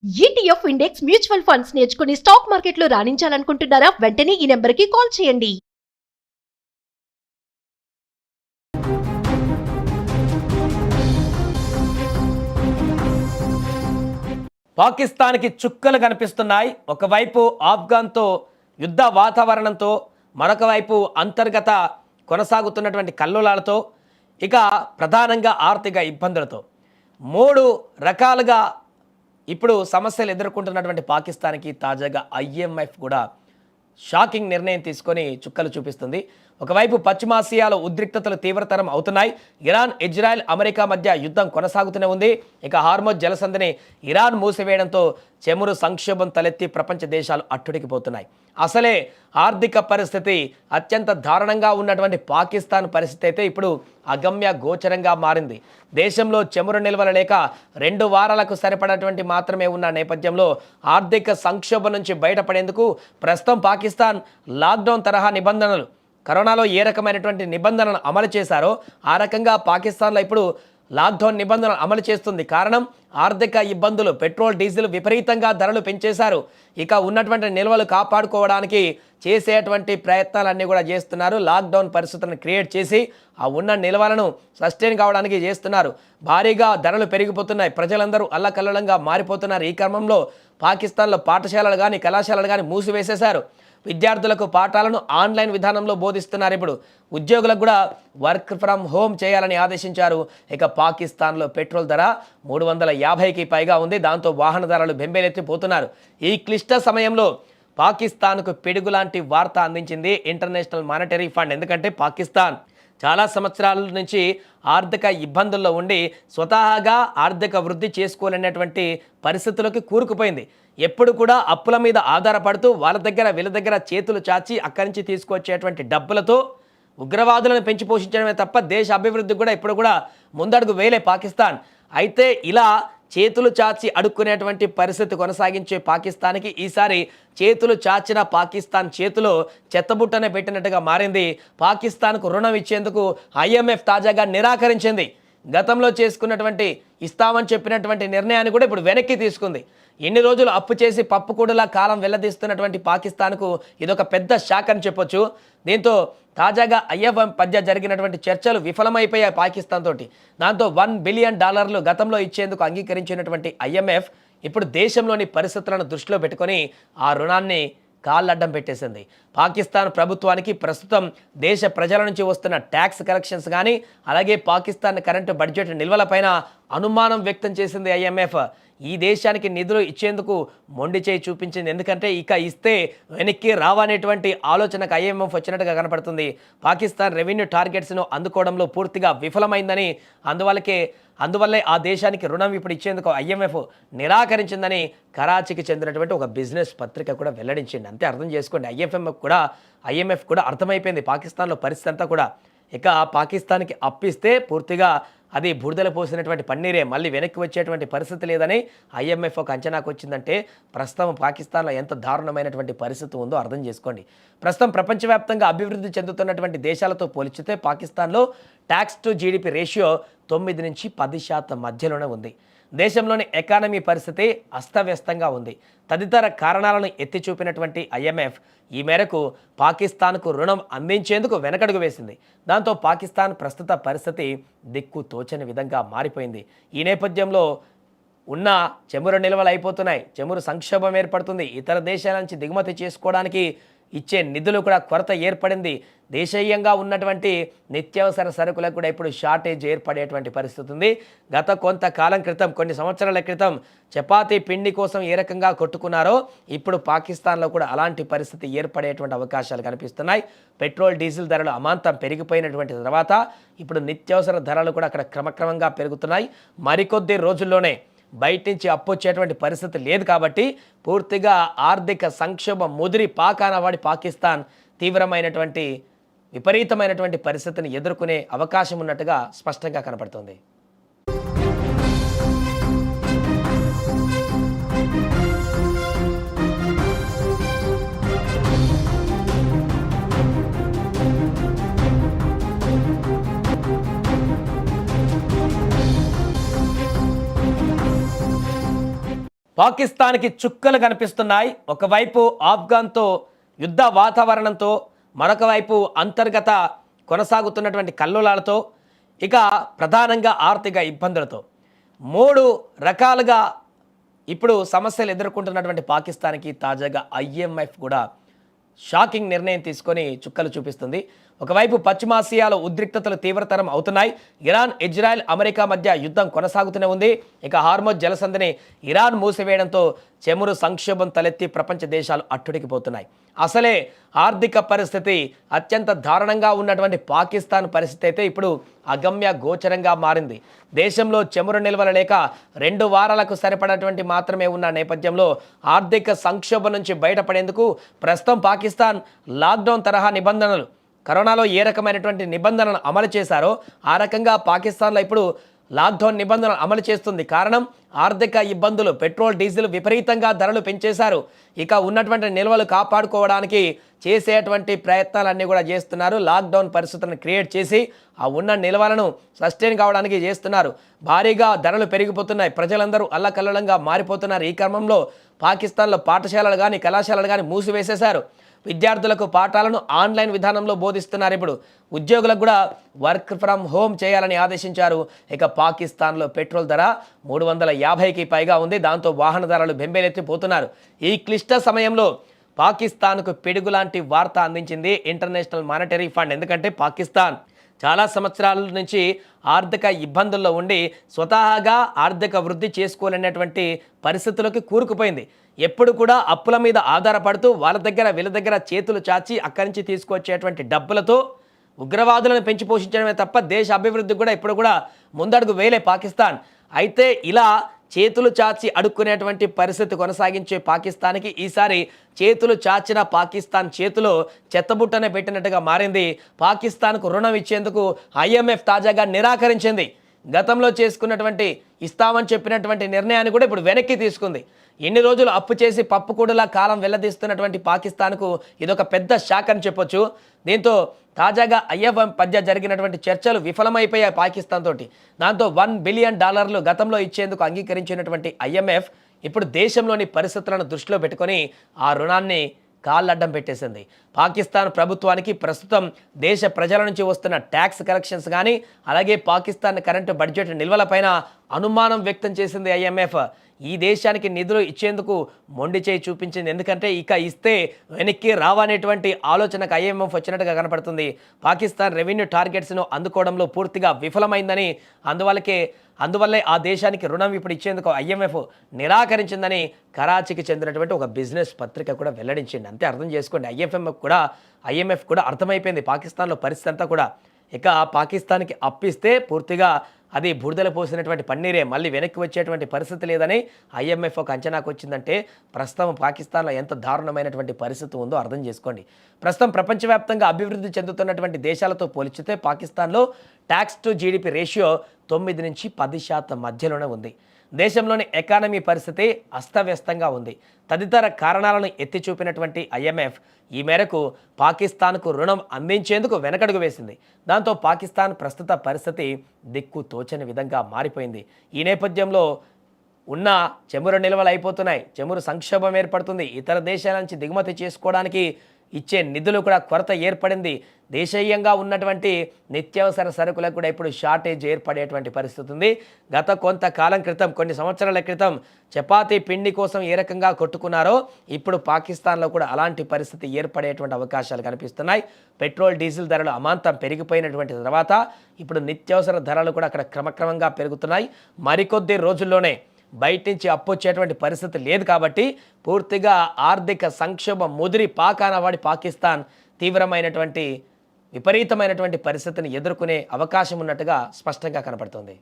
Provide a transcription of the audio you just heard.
ETF index mutual funds నేర్చుకుని stock మార్కెట్లో రాణించాలనుకుంటున్నారా? వెంటనే ఈ నెంబర్కి కాల్ చేయండి. పాకిస్తాన్కి చుక్కలు కనిపిస్తున్నాయి. ఒకవైపు ఆఫ్ఘన్తో యుద్ధ వాతావరణంతో, మరొక వైపు అంతర్గత కొనసాగుతున్నటువంటి కల్లోలాలతో, ఇక ప్రధానంగా ఆర్థిక ఇబ్బందులతో, మూడు రకాలుగా ఇప్పుడు సమస్యలు ఎదుర్కొంటున్నటువంటి పాకిస్తాన్కి తాజాగా ఐఎంఎఫ్ కూడా షాకింగ్ నిర్ణయం తీసుకొని చుక్కలు చూపిస్తుంది. ఒకవైపు పశ్చిమాసియాలో ఉద్రిక్తతలు తీవ్రతరం అవుతున్నాయి. ఇరాన్, ఇజ్రాయెల్, అమెరికా మధ్య యుద్ధం కొనసాగుతూనే ఉంది. ఇక హార్మోజ్ జలసంధిని ఇరాన్ మూసివేయడంతో చెమురు సంక్షోభం తలెత్తి ప్రపంచ దేశాలు అట్టుడికిపోతున్నాయి. అసలే ఆర్థిక పరిస్థితి అత్యంత దారుణంగా ఉన్నటువంటి పాకిస్తాన్ పరిస్థితి అయితే ఇప్పుడు అగమ్య గోచరంగా మారింది. దేశంలో చెమురు నిల్వలు లేక 2 వారాలకు సరిపడటువంటి మాత్రమే ఉన్న నేపథ్యంలో ఆర్థిక సంక్షోభం నుంచి బయటపడేందుకు ప్రస్తుతం పాకిస్తాన్ లాక్డౌన్ తరహా నిబంధనలు, కరోనాలో ఏ రకమైనటువంటి నిబంధనలు అమలు చేశారో ఆ రకంగా పాకిస్తాన్లో ఇప్పుడు లాక్డౌన్ నిబంధనలు అమలు చేస్తుంది. కారణం ఆర్థిక ఇబ్బందులు. పెట్రోల్, డీజిల్ విపరీతంగా ధరలు పెంచేశారు. ఇక ఉన్నటువంటి నిల్వలు కాపాడుకోవడానికి చేసేటువంటి ప్రయత్నాలన్నీ కూడా చేస్తున్నారు. లాక్డౌన్ పరిస్థితులను క్రియేట్ చేసి ఆ ఉన్న నిల్వలను సస్టైన్ కావడానికి చేస్తున్నారు. భారీగా ధరలు పెరిగిపోతున్నాయి. ప్రజలందరూ అల్లకల్లోలంగా మారిపోతున్నారు. ఈ క్రమంలో పాకిస్తాన్లో పాఠశాలలు కానీ, కళాశాలలు కానీ మూసివేసేశారు. విద్యార్థులకు పాఠాలను ఆన్లైన్ విధానంలో బోధిస్తున్నారు. ఇప్పుడు ఉద్యోగులకు కూడా వర్క్ ఫ్రమ్ హోమ్ చేయాలని ఆదేశించారు. ఇక పాకిస్తాన్లో పెట్రోల్ ధర 350కి పైగా ఉంది. దాంతో వాహన ధరలు బెంబేలెత్తిపోతున్నారు. ఈ క్లిష్ట సమయంలో పాకిస్తాన్కు పిడుగులాంటి వార్త అందించింది ఇంటర్నేషనల్ మానిటరీ ఫండ్. ఎందుకంటే పాకిస్తాన్ చాలా సంవత్సరాల నుంచి ఆర్థిక ఇబ్బందుల్లో ఉండి స్వతహాగా ఆర్థిక వృద్ధి చేసుకోలేనటువంటి పరిస్థితులకి కూరుకుపోయింది. ఎప్పుడు కూడా అప్పుల మీద ఆధారపడుతూ వాళ్ళ దగ్గర వీళ్ళ దగ్గర చేతులు చాచి అక్కడి నుంచి తీసుకొచ్చేటువంటి డబ్బులతో ఉగ్రవాదులను పెంచి పోషించడమే తప్ప దేశ అభివృద్ధికి కూడా ఇప్పుడు కూడా ముందడుగు వేలే పాకిస్తాన్. అయితే ఇలా చేతులు చాచి అడుక్కునేటువంటి పరిస్థితి కొనసాగించే పాకిస్తాన్కి ఈసారి చేతులు చాచిన పాకిస్తాన్ చేతిలో చెత్తబుట్టనే పెట్టినట్టుగా మారింది. పాకిస్తాన్కు రుణం ఇచ్చేందుకు ఐఎంఎఫ్ తాజాగా నిరాకరించింది. గతంలో చేసుకున్నటువంటి ఇస్తామని చెప్పినటువంటి నిర్ణయాన్ని కూడా ఇప్పుడు వెనక్కి తీసుకుంది. ఎన్ని రోజులు అప్పు చేసి పప్పుకూడలా కాలం వెల్లదీస్తున్నటువంటి పాకిస్తాన్కు ఇదొక పెద్ద షాక్ అని చెప్పొచ్చు. దీంతో తాజాగా ఐఎంఎఫ్ మధ్య జరిగినటువంటి చర్చలు విఫలమైపోయాయి పాకిస్తాన్ తోటి. దాంతో $1 బిలియన్ గతంలో ఇచ్చేందుకు అంగీకరించినటువంటి ఐఎంఎఫ్ ఇప్పుడు దేశంలోని పరిస్థితులను దృష్టిలో పెట్టుకొని ఆ రుణాన్ని కాళ్ళడ్డం పెట్టేసింది. పాకిస్తాన్ ప్రభుత్వానికి ప్రస్తుతం దేశ ప్రజల నుంచి వస్తున్న ట్యాక్స్ కలెక్షన్స్ కానీ, అలాగే పాకిస్తాన్ కరెంటు బడ్జెట్ నిల్వలపైన అనుమానం వ్యక్తం చేసింది ఐఎంఎఫ్. ఈ దేశానికి నిధులు ఇచ్చేందుకు మొండి చేయి చూపించింది. ఎందుకంటే ఇక ఇస్తే వెనక్కి రావనేటువంటి ఆలోచనకు ఐఎంఎఫ్ వచ్చినట్టుగా కనపడుతుంది. పాకిస్తాన్ రెవెన్యూ టార్గెట్స్ను అందుకోవడంలో పూర్తిగా విఫలమైందని, అందువల్లే ఆ దేశానికి రుణం ఇప్పుడు ఇచ్చేందుకు ఐఎంఎఫ్ నిరాకరించిందని కరాచీకి చెందినటువంటి ఒక బిజినెస్ పత్రిక కూడా వెల్లడించింది. అంతే అర్థం చేసుకోండి. ఐఎంఎఫ్ కూడా అర్థమైపోయింది పాకిస్తాన్లో పరిస్థితి అంతా కూడా. ఇక పాకిస్తాన్కి అప్పిస్తే పూర్తిగా అది బురదలు పోసినటువంటి పన్నీరే, మళ్ళీ వెనక్కి వచ్చేటువంటి పరిస్థితి లేదని ఐఎంఎఫ్ ఒక అంచనాకు వచ్చిందంటే ప్రస్తుతం పాకిస్తాన్లో ఎంత దారుణమైనటువంటి పరిస్థితి ఉందో అర్థం చేసుకోండి. ప్రస్తుతం ప్రపంచవ్యాప్తంగా అభివృద్ధి చెందుతున్నటువంటి దేశాలతో పోల్చితే పాకిస్తాన్లో ట్యాక్స్ టు జీడిపి రేషియో 9 నుంచి 10% మధ్యలోనే ఉంది. దేశంలోని ఎకానమీ పరిస్థితి అస్తవ్యస్తంగా ఉంది. తదితర కారణాలను ఎత్తి చూపినటువంటి ఐఎంఎఫ్ ఈ మేరకు పాకిస్తాన్కు రుణం అందించేందుకు వెనకడుగు వేసింది. దాంతో పాకిస్తాన్ ప్రస్తుత పరిస్థితి దిక్కు తోచని విధంగా మారిపోయింది. ఈ నేపథ్యంలో ఉన్న చెమురు నిల్వలు అయిపోతున్నాయి. చెమురు సంక్షోభం ఏర్పడుతుంది. ఇతర దేశాల నుంచి దిగుమతి చేసుకోవడానికి ఇచ్చే నిధులు కూడా కొరత ఏర్పడింది. దేశీయంగా ఉన్నటువంటి నిత్యావసర సరుకులకు కూడా ఇప్పుడు షార్టేజ్ ఏర్పడేటువంటి పరిస్థితి ఉంది. గత కొంతకాలం క్రితం, కొన్ని సంవత్సరాల క్రితం చపాతీ పిండి కోసం ఏ రకంగా కొట్టుకున్నారో ఇప్పుడు పాకిస్తాన్లో కూడా అలాంటి పరిస్థితి ఏర్పడేటువంటి అవకాశాలు కనిపిస్తున్నాయి. పెట్రోల్, డీజిల్ ధరలు అమాంతం పెరిగిపోయినటువంటి తర్వాత ఇప్పుడు నిత్యావసర ధరలు కూడా అక్కడ క్రమక్రమంగా పెరుగుతున్నాయి. మరికొద్ది రోజుల్లోనే బయట నుంచి అప్పు వచ్చేటువంటి పరిస్థితి లేదు. కాబట్టి పూర్తిగా ఆర్థిక సంక్షోభం ముదిరి పాకాన వాడి పాకిస్తాన్ తీవ్రమైనటువంటి విపరీతమైనటువంటి పరిస్థితిని ఎదుర్కొనే అవకాశం ఉన్నట్టుగా స్పష్టంగా కనపడుతుంది. పాకిస్తాన్కి చుక్కలు కనిపిస్తున్నాయి. ఒకవైపు ఆఫ్ఘన్తో యుద్ధ వాతావరణంతో, మరొక వైపు అంతర్గత కొనసాగుతున్నటువంటి కల్లోలాలతో, ఇక ప్రధానంగా ఆర్థిక ఇబ్బందులతో 3 రకాలుగా ఇప్పుడు సమస్యలు ఎదుర్కొంటున్నటువంటి పాకిస్తాన్కి తాజాగా IMF కూడా షాకింగ్ నిర్ణయం తీసుకొని చుక్కలు చూపిస్తుంది. ఒకవైపు పశ్చిమాసియాలో ఉద్రిక్తతలు తీవ్రతరం అవుతున్నాయి. ఇరాన్, ఇజ్రాయెల్, అమెరికా మధ్య యుద్ధం కొనసాగుతూనే ఉంది. ఇక హార్మోజ్ జలసంధిని ఇరాన్ మూసివేయడంతో చెమురు సంక్షోభం తలెత్తి ప్రపంచ దేశాలు అట్టుడికిపోతున్నాయి. అసలే ఆర్థిక పరిస్థితి అత్యంత దారుణంగా ఉన్నటువంటి పాకిస్తాన్ పరిస్థితి అయితే ఇప్పుడు అగమ్య గోచరంగా మారింది. దేశంలో చెమురు నిల్వలు లేక 2 వారాలకు సరిపడటువంటి మాత్రమే ఉన్న నేపథ్యంలో ఆర్థిక సంక్షోభం నుంచి బయటపడేందుకు ప్రస్తుతం పాకిస్తాన్ లాక్డౌన్ తరహా నిబంధనలు, కరోనాలో ఏ రకమైనటువంటి నిబంధనలు అమలు చేశారో ఆ రకంగా పాకిస్తాన్లో ఇప్పుడు లాక్డౌన్ నిబంధనలు అమలు చేస్తుంది. కారణం ఆర్థిక ఇబ్బందులు. పెట్రోల్, డీజిల్ విపరీతంగా ధరలు పెంచేశారు. ఇక ఉన్నటువంటి నిల్వలు కాపాడుకోవడానికి చేసేటువంటి ప్రయత్నాలన్నీ కూడా చేస్తున్నారు. లాక్డౌన్ పరిస్థితులను క్రియేట్ చేసి ఆ ఉన్న నిల్వలను సస్టైన్ కావడానికి చేస్తున్నారు. భారీగా ధరలు పెరిగిపోతున్నాయి. ప్రజలందరూ అల్లకల్లోలంగా మారిపోతున్నారు. ఈ క్రమంలో పాకిస్తాన్లో పాఠశాలలు కానీ కళాశాలలు కానీ మూసివేసేశారు. విద్యార్థులకు పాఠాలను ఆన్లైన్ విధానంలో బోధిస్తున్నారు. ఇప్పుడు ఉద్యోగులకు కూడా వర్క్ ఫ్రమ్ హోమ్ చేయాలని ఆదేశించారు. ఇక పాకిస్తాన్లో పెట్రోల్ ధర 350కి పైగా ఉంది. దాంతో వాహన ధరలు బెంబేలెత్తిపోతున్నారు. ఈ క్లిష్ట సమయంలో పాకిస్తాన్కు పిడుగులాంటి వార్త అందించింది ఇంటర్నేషనల్ మానిటరీ ఫండ్. ఎందుకంటే పాకిస్తాన్ చాలా సంవత్సరాల నుంచి ఆర్థిక ఇబ్బందుల్లో ఉండి స్వతహాగా ఆర్థిక వృద్ధి చేసుకోలేనటువంటి పరిస్థితులకి కూరుకుపోయింది. ఎప్పుడు కూడా అప్పుల మీద ఆధారపడుతూ వాళ్ళ దగ్గర వీళ్ళ దగ్గర చేతులు చాచి అక్కడి నుంచి తీసుకొచ్చేటువంటి డబ్బులతో ఉగ్రవాదులను పెంచి పోషించడమే తప్ప దేశ అభివృద్ధికి కూడా ఇప్పుడు కూడా ముందడుగు వేలే పాకిస్తాన్. అయితే ఇలా చేతులు చాచి అడుక్కునేటువంటి పరిస్థితి కొనసాగించే పాకిస్తాన్కి ఈసారి చేతులు చాచిన పాకిస్తాన్ చేతిలో చెత్తబుట్టనే పెట్టినట్టుగా మారింది. పాకిస్తాన్కు రుణం ఇచ్చేందుకు IMF తాజాగా నిరాకరించింది. గతంలో చేసుకున్నటువంటి ఇస్తామని చెప్పినటువంటి నిర్ణయాన్ని కూడా ఇప్పుడు వెనక్కి తీసుకుంది. ఎన్ని రోజులు అప్పు చేసి పప్పుకూడలా కాలం వెల్లదీస్తున్నటువంటి పాకిస్తాన్కు ఇదొక పెద్ద షాక్ అని చెప్పొచ్చు. దీంతో తాజాగా IMF మధ్య జరిగినటువంటి చర్చలు విఫలమైపోయాయి పాకిస్తాన్ తోటి. దాంతో $1 బిలియన్ గతంలో ఇచ్చేందుకు అంగీకరించినటువంటి IMF ఇప్పుడు దేశంలోని పరిస్థితులను దృష్టిలో పెట్టుకొని ఆ రుణాన్ని కాళ్ళడ్డం పెట్టేసింది. పాకిస్తాన్ ప్రభుత్వానికి ప్రస్తుతం దేశ ప్రజల నుంచి వస్తున్న ట్యాక్స్ కలెక్షన్స్ కానీ, అలాగే పాకిస్తాన్ కరెంటు బడ్జెట్ నిల్వలపైన అనుమానం వ్యక్తం చేసింది IMF. ఈ దేశానికి నిధులు ఇచ్చేందుకు మొండి చేయి చూపించింది. ఎందుకంటే ఇక ఇస్తే వెనక్కి రావనేటువంటి ఆలోచనకు IMF వచ్చినట్టుగా కనపడుతుంది. పాకిస్తాన్ రెవెన్యూ టార్గెట్స్ను అందుకోవడంలో పూర్తిగా విఫలమైందని, అందువల్లే ఆ దేశానికి రుణం ఇప్పుడు ఇచ్చేందుకు IMF నిరాకరించిందని కరాచీకి చెందినటువంటి ఒక బిజినెస్ పత్రిక కూడా వెల్లడించింది. అంతే అర్థం చేసుకోండి. IMF కూడా అర్థమైపోయింది పాకిస్తాన్లో పరిస్థితి అంతా కూడా. ఇక పాకిస్తాన్కి అప్పిస్తే పూర్తిగా అది బురదలు పోసినటువంటి పన్నీరే, మళ్ళీ వెనక్కి వచ్చేటువంటి పరిస్థితి లేదని IMF ఒక అంచనాకు వచ్చిందంటే ప్రస్తుతం పాకిస్తాన్లో ఎంత దారుణమైనటువంటి పరిస్థితి ఉందో అర్థం చేసుకోండి. ప్రస్తుతం ప్రపంచవ్యాప్తంగా అభివృద్ధి చెందుతున్నటువంటి దేశాలతో పోల్చితే పాకిస్తాన్లో ట్యాక్స్ టు GDP రేషియో 9 నుంచి 10% మధ్యలోనే ఉంది. దేశంలోని ఎకానమీ పరిస్థితి అస్తవ్యస్తంగా ఉంది. తదితర కారణాలను ఎత్తి చూపినటువంటి IMF ఈ మేరకు పాకిస్తాన్కు రుణం అందించేందుకు వెనకడుగు వేసింది. దాంతో పాకిస్తాన్ ప్రస్తుత పరిస్థితి దిక్కు తోచని విధంగా మారిపోయింది. ఈ నేపథ్యంలో ఉన్న చెమురు నిల్వలు అయిపోతున్నాయి. చెమురు సంక్షోభం ఏర్పడుతుంది. ఇతర దేశాల నుంచి దిగుమతి చేసుకోవడానికి ఇచ్చే నిధులు కూడా కొరత ఏర్పడింది. దేశీయంగా ఉన్నటువంటి నిత్యావసర సరుకులకు కూడా ఇప్పుడు షార్టేజ్ ఏర్పడేటువంటి పరిస్థితి ఉంది. గత కొంతకాలం క్రితం, కొన్ని సంవత్సరాల క్రితం చపాతీ పిండి కోసం ఏ రకంగా కొట్టుకున్నారో ఇప్పుడు పాకిస్తాన్లో కూడా అలాంటి పరిస్థితి ఏర్పడేటువంటి అవకాశాలు కనిపిస్తున్నాయి. పెట్రోల్, డీజిల్ ధరలు అమాంతం పెరిగిపోయినటువంటి తర్వాత ఇప్పుడు నిత్యావసర ధరలు కూడా అక్కడ క్రమక్రమంగా పెరుగుతున్నాయి. మరికొద్ది రోజుల్లోనే బయట నుంచి అప్పు వచ్చేటువంటి పరిస్థితి లేదు కాబట్టి పూర్తిగా ఆర్థిక సంక్షోభం ముదిరి పాకాన వాడి పాకిస్తాన్ విపరీతమైనటువంటి పరిస్థితిని ఎదుర్కొనే అవకాశం ఉన్నట్టుగా స్పష్టంగా కనపడుతుంది.